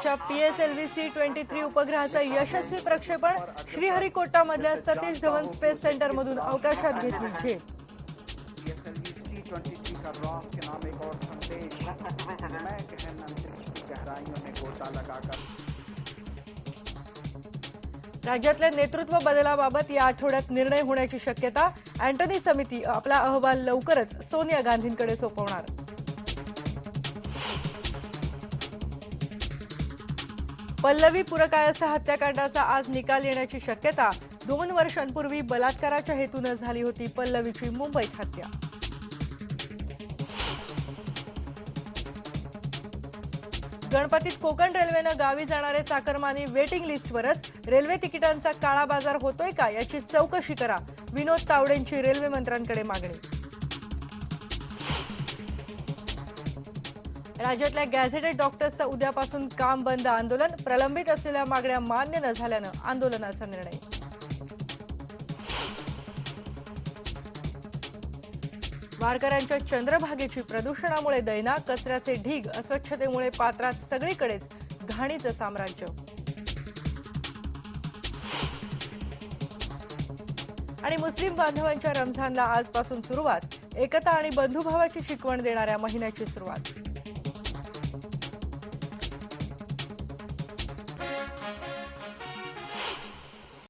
भारताच्या PSLV C-23 उपग्रहाचं यशस्वी प्रक्षेपण. श्रीहरिकोटामधल्या सतीश धवन स्पेस सेंटर मधून अवकाशात घेतली झेप. राज्यातल्या नेतृत्व बदलाबाबत या आठवड्यात निर्णय होण्याची शक्यता. अँटनी समिती आपला अहवाल लवकरच सोनिया गांधींकडे सोपवणार. पल्लवी पुरकायस्थ हत्याकांडाचा आज निकाल येण्याची शक्यता. 2 वर्षांपूर्वी बलात्काराच्या हेतून झाली होती पल्लवीची मुंबईत हत्या. गणपतीत कोकण रेल्वेनं गावी जाणारे चाकरमानी वेटिंग लिस्टवरच. रेल्वे तिकिटांचा काळा बाजार होतोय का याची चौकशी करा. विनोद तावडेंची रेल्वे मंत्र्यांकडे मागणी. राज्यातल्या गॅझेटेड डॉक्टर्सचं उद्यापासून काम बंद आंदोलन. प्रलंबित असलेल्या मागण्या मान्य न झाल्यानं आंदोलनाचा निर्णय. वारकऱ्यांच्या चंद्रभागेची प्रदूषणामुळे दैना. कचऱ्याचे ढीग, अस्वच्छतेमुळे पात्रात सगळीकडेच घाणीचं साम्राज्य. आणि मुस्लिम बांधवांच्या रमझानला आजपासून सुरुवात. एकता आणि बंधुभावाची शिकवण देणाऱ्या महिन्याची सुरुवात.